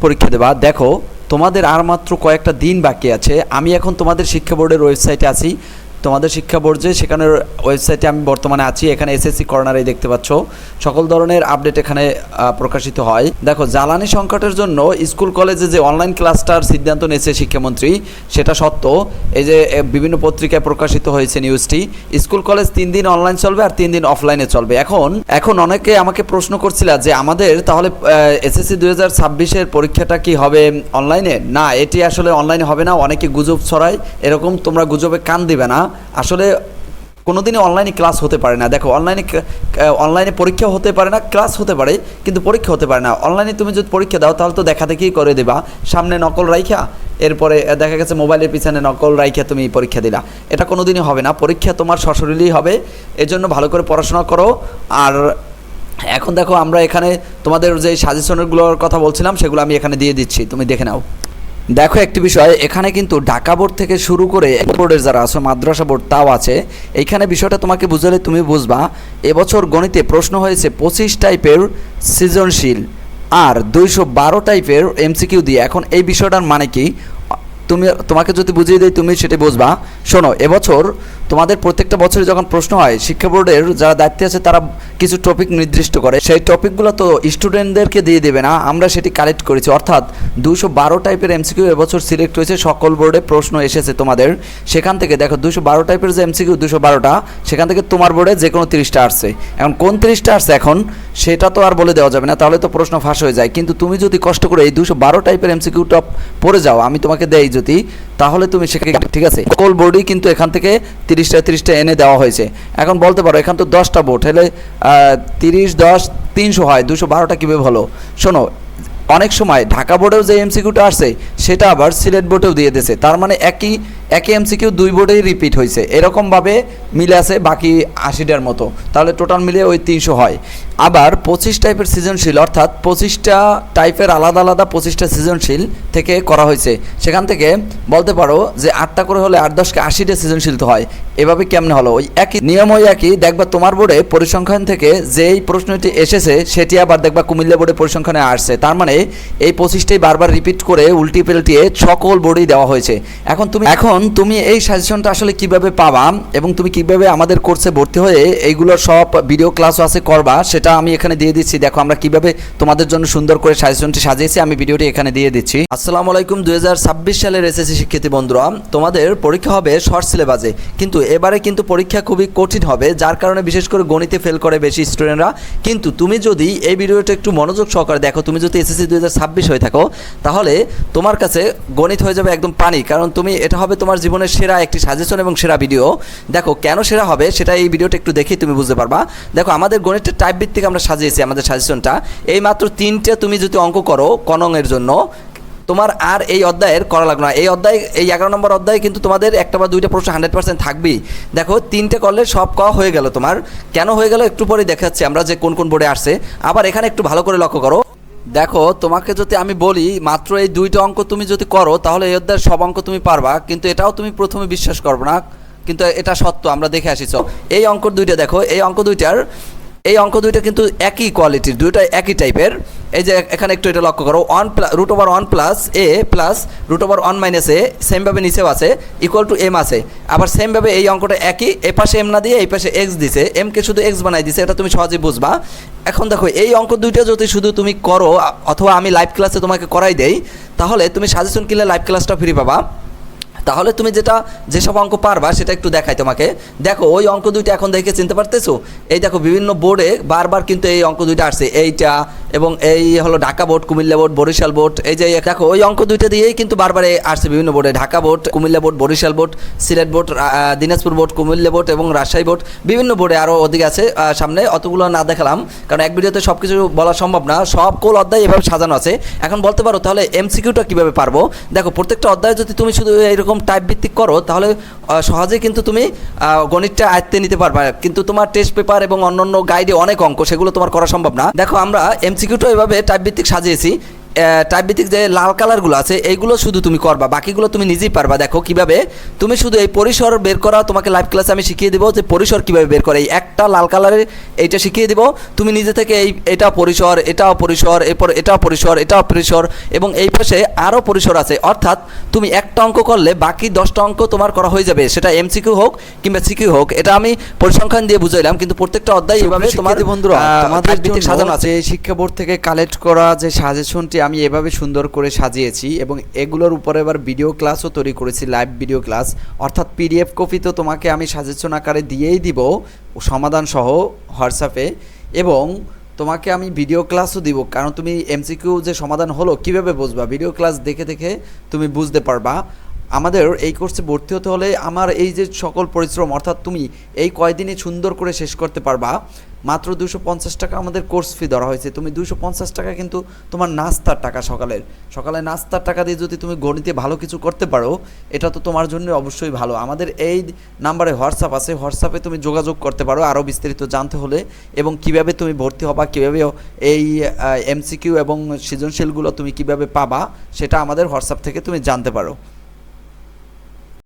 পরীক্ষা দেবা, দেখো তোমাদের আর মাত্র কয়েকটা দিন বাকি আছে। আমি এখন তোমাদের শিক্ষা বোর্ডের ওয়েবসাইটে আছি, তোমাদের শিক্ষা বোর্ড যে সেখানের ওয়েবসাইটে আমি বর্তমানে আছি। এখানে এসএসসি কর্নারে দেখতে পাচ্ছ সকল ধরনের আপডেট এখানে প্রকাশিত হয়। দেখো, জ্বালানি সংকটের জন্য স্কুল কলেজে যে অনলাইন ক্লাসটার সিদ্ধান্ত নিয়েছে শিক্ষামন্ত্রী, সেটা সত্য। এই যে বিভিন্ন পত্রিকায় প্রকাশিত হয়েছে নিউজটি, স্কুল কলেজ 3 দিন অনলাইন চলবে আর 3 দিন অফলাইনে চলবে। এখন অনেকে আমাকে প্রশ্ন করছিল যে আমাদের তাহলে এসএসসি 2026-এর পরীক্ষাটা কি হবে অনলাইনে? না, এটি আসলে অনলাইনে হবে না। অনেকে গুজব ছড়ায়, এরকম তোমরা গুজবে কান দিবে না। আসলে কোনোদিনই অনলাইনে ক্লাস হতে পারে না। দেখো, অনলাইনে পরীক্ষা হতে পারে না, ক্লাস হতে পারে কিন্তু পরীক্ষা হতে পারে না। অনলাইনে তুমি যদি পরীক্ষা দাও তাহলে তো দেখা দেখি করে দেবা, সামনে নকল রাইখা, এরপরে দেখা গেছে মোবাইলের পিছনে নকল রাইখা তুমি পরীক্ষা দিলা। এটা কোনোদিনই হবে না, পরীক্ষা তোমার সশরীরই হবে। এজন্য ভালো করে পড়াশোনা করো। আর এখন দেখো, আমরা এখানে তোমাদের যে সাজেশনগুলোর কথা বলছিলাম সেগুলো আমি এখানে দিয়ে দিচ্ছি, তুমি দেখে নাও। দেখো, একটি বিষয়, এখানে কিন্তু ঢাকা বোর্ড থেকে শুরু করে বোর্ডের যারা আছে, মাদ্রাসা বোর্ড তাও আছে। এইখানে বিষয়টা তোমাকে বুঝালে তুমি বুঝবা। এবছর গণিতে প্রশ্ন হয়েছে 25 টাইপের সৃজনশীল আর 212 টাইপের এমসিকিউ দিয়ে। এখন এই বিষয়টার মানে কি তোমাকে যদি বুঝিয়ে দেয় তুমি সেটা বুঝবা। শোনো, এবছর তোমাদের প্রত্যেকটা বছরে যখন প্রশ্ন হয়, শিক্ষা বোর্ডের যারা দায়িত্বে আছে তারা কিছু টপিক নির্দিষ্ট করে, সেই টপিকগুলো তো স্টুডেন্টদেরকে দিয়ে দেবে না, আমরা সেটি কালেক্ট করেছি। অর্থাৎ 212 টাইপের এমসিকিউ এবছর সিলেক্ট হয়েছে, সকল বোর্ডে প্রশ্ন এসেছে তোমাদের। সেখান থেকে দেখো 212 টাইপের যে এমসিকিউ 212টা, সেখান থেকে তোমার বোর্ডে যে কোনো 30টা আসছে। এখন কোন 30টা আসছে এখন সেটা তো আর বলে দেওয়া যাবে না, তাহলে তো প্রশ্ন ফাঁস হয়ে যায়। কিন্তু তুমি যদি কষ্ট করে এই 212 টাইপের এমসিকিউটা পড়ে যাও, আমি তোমাকে দেই যদি, তাহলে তুমি সেখানে, ঠিক আছে, সকল বোর্ডই কিন্তু এখান থেকে 30টা এনে দেওয়া হয়েছে। এখন বলতে পারো এখান তো 10টা বোর্ড হলে 30, 10, 300 হয়, 212টা কীভাবে হলো? শোনো, অনেক সময় ঢাকা বোর্ডেও যে এমসিকিউটা আসছে সেটা আবার সিলেট বোর্ডেও দিয়ে দিয়েছে, তার মানে একই এমসিকিউ 2 বোর্ডেই রিপিট হয়েছে। এরকমভাবে মিলে আছে বাকি 80টার মতো, তাহলে টোটাল মিলে ওই 300 হয়। আবার 25 টাইপের সৃজনশীল, অর্থাৎ 25টা টাইপের আলাদা আলাদা 25টা সৃজনশীল থেকে করা হয়েছে। সেখান থেকে বলতে পারো যে 8টা করে হলে 8 10কে 80টা সৃজনশীল তো হয়। এভাবে কেমনে হলো? ওই একই নিয়ম, ওই একই। দেখবা তোমার বোর্ডে পরিসংখ্যান থেকে যেই প্রশ্নটি এসেছে সেটি আবার দেখবা কুমিল্লা বোর্ডে পরিসংখ্যানে আসছে। তার মানে এই 25টাই বারবার রিপিট করে উল্টি পাল্টিয়ে সকল বোর্ডেই দেওয়া হয়েছে। এখন তুমি এই সাজেশনটা আসলে কিভাবে পাবা এবং তুমি কিভাবে আমাদের কোর্সে ভর্তি হয়ে এইগুলোর সব ভিডিও ক্লাসও আছে করবা, সেটা আমি এখানে দিয়ে দিচ্ছি। দেখো, আমরা কিভাবে তোমাদের জন্য সুন্দর করে সাজেশনটি সাজিয়েছি, আমি ভিডিওটি এখানে দিয়ে দিচ্ছি। আসসালামু আলাইকুম। 2026 সালের এসএসসি শিক্ষার্থী বন্ধুরা, তোমাদের পরীক্ষা হবে শর্ট সিলেবাসে, কিন্তু এবারে কিন্তু পরীক্ষা খুবই কঠিন হবে, যার কারণে বিশেষ করে গণিতে ফেল করে বেশি স্টুডেন্টরা। কিন্তু তুমি যদি এই ভিডিওটা একটু মনোযোগ সহকারে দেখো, তুমি যদি এসএসসি 2026 হয়ে থাকো, তাহলে তোমার কাছে গণিত হয়ে যাবে একদম পানি, কারণ তুমি এটা হবে তোমার জীবনের সেরা একটি সাজেশন এবং সেরা ভিডিও। দেখো, কেন সেরা হবে সেটা এই ভিডিওটা একটু দেখেই তুমি বুঝতে পারবা। দেখো, আমাদের গণিতের টাইপ ভিত্তিক আমরা সাজিয়েছি আমাদের সাজেশনটা। এই মাত্র 3টে তুমি যদি অঙ্ক করো কনংয়ের জন্য, তোমার আর এই অধ্যায়ের করা লাগবে না। এই 11 নম্বর অধ্যায়ে কিন্তু তোমাদের একটা বা দুইটা প্রশ্ন 100% থাকবেই। দেখো, 3টে করলে সব করা হয়ে গেল তোমার। কেন হয়ে গেল একটু পরে দেখাচ্ছি আমরা যে কোন কোন বোর্ডে আসছে। আবার এখানে একটু ভালো করে লক্ষ্য করো। দেখো, তোমাকে যদি আমি বলি মাত্র এই 2টা অঙ্ক তুমি যদি করো তাহলে এই অধ্যায়ের সব অঙ্ক তুমি পারবা, কিন্তু এটাও তুমি প্রথমে বিশ্বাস করবে না, কিন্তু এটা সত্য, আমরা দেখে আসিছ। এই অঙ্ক 2টা দেখো, এই অঙ্ক দুইটা কিন্তু একই কোয়ালিটির, দুইটা একই টাইপের। এই যে এখানে একটু এটা লক্ষ্য করো, √1 প্লাস এ প্লাস √1 মাইনাস এ, সেমভাবে নিচেও আছে, ইকুয়াল টু এম আছে। আবার সেমভাবে এই অঙ্কটা একই, এ পাশে এম না দিয়ে এই পাশে এক্স দিছে, এমকে শুধু এক্স বানাই দিছে, এটা তুমি সহজেই বুঝবা। এখন দেখো, এই অঙ্ক দুইটা যদি শুধু তুমি করো অথবা আমি লাইভ ক্লাসে তোমাকে করাই দেই, তাহলে তুমি সাজেশন কিনলে লাইভ ক্লাসটা ফ্রি পাবা। তাহলে তুমি যেসব অঙ্ক পারবা সেটা একটু দেখাই তোমাকে। দেখো, ওই অঙ্ক দুইটা এখন দেখে চিনতে পারতেছো? এই দেখো, বিভিন্ন বোর্ডে বারবার কিন্তু এই অঙ্ক দুইটা আসছে, এইটা এবং এই হলো Dhaka board, Comilla board, Barishal board. এই যে দেখো, ওই অঙ্ক দুইটা দিয়েই কিন্তু বারবার আসছে বিভিন্ন বোর্ডে, Dhaka board, Comilla board, Barishal board, Sylhet board, Dinajpur board, Comilla board এবং রাজশাহী বোর্ড, বিভিন্ন বোর্ডে আরও অধিক আছে। সামনে অতগুলো না দেখালাম, কারণ এক ভিডিওতে সব কিছু বলা সম্ভব না। সকল অধ্যায় এভাবে সাজানো আছে। এখন বলতে পারো তাহলে এমসিকিউটা কীভাবে পারবো? দেখো, প্রত্যেকটা অধ্যায় যদি তুমি শুধু এইরকম টাইপ ভিত্তিক করো তাহলে সহজেই কিন্তু তুমি গণিতটা আয়ত্তে নিতে পারবা, কিন্তু তোমার টেস্ট পেপার এবং অন্যান্য গাইডে অনেক অঙ্ক, সেগুলো তোমার করা সম্ভব না। দেখো, আমরা এমসিকিউটা এভাবে টাইপ ভিত্তিক সাজিয়েছি। টাইপ ভিত্তিক যে লাল কালারগুলো আছে এইগুলো শুধু তুমি করবা, বাকিগুলো তুমি নিজেই পারবা। দেখো কিভাবে তুমি শুধু এই পরিসর বের করা তোমাকে লাইভ ক্লাসে আমি শিখিয়ে দেবো যে পরিসর কীভাবে বের করে। এই একটা লাল কালারের এইটা শিখিয়ে দেবো, তুমি নিজে থেকে এটা পরিসর, এটাও পরিসর, এরপর এটাও পরিসর, এটাও পরিসর, এবং এই পাশে আরও পরিসর আছে। অর্থাৎ তুমি একটা অঙ্ক করলে বাকি 10টা অঙ্ক তোমার করা হয়ে যাবে, সেটা এমসিকিউ হোক কিংবা সিকিউ হোক। এটা আমি পরিসংখ্যান দিয়ে বুঝাইলাম, কিন্তু প্রত্যেকটা অধ্যায় এভাবে তোমার বন্ধুরা তোমাদের ভিত্তিক সাজানো আছে। এই শিক্ষা বোর্ড থেকে কালেক্ট করা যে সাজেশনটি আমি এভাবে সুন্দর করে সাজিয়েছি, এবং এগুলোর উপরে এবার ভিডিও ক্লাসও তৈরি করেছি, লাইভ ভিডিও ক্লাস। অর্থাৎ পিডিএফ কপি তো তোমাকে আমি সাজেশন আকারে দিয়েই দিব সমাধান সহ হোয়াটসঅ্যাপে, এবং তোমাকে আমি ভিডিও ক্লাসও দিব, কারণ তুমি এমসিকিউ যে সমাধান হলো কীভাবে বুঝবা, ভিডিও ক্লাস দেখে দেখে তুমি বুঝতে পারবা। আমাদের এই কোর্সে ভর্তি হতে হলে আমার এই যে সকল পরিশ্রম, অর্থাৎ তুমি এই কয়দিনে সুন্দর করে শেষ করতে পারবা। মাত্র 250 টাকা আমাদের কোর্স ফি ধরা হয়েছে। তুমি 250 টাকা কিন্তু তোমার নাস্তার টাকা, সকালে নাস্তার টাকা দিয়ে যদি তুমি গণিতে ভালো কিছু করতে পারো, এটা তো তোমার জন্য অবশ্যই ভালো। আমাদের এই নাম্বারে হোয়াটসঅ্যাপ আছে, হোয়াটসঅ্যাপে তুমি যোগাযোগ করতে পারো আরও বিস্তারিত জানতে হলে, এবং কিভাবে তুমি ভর্তি হবা, কীভাবে এই এমসিকিউ এবং সৃজনশীলগুলো তুমি কিভাবে পাবা, সেটা আমাদের হোয়াটসঅ্যাপ থেকে তুমি জানতে পারো।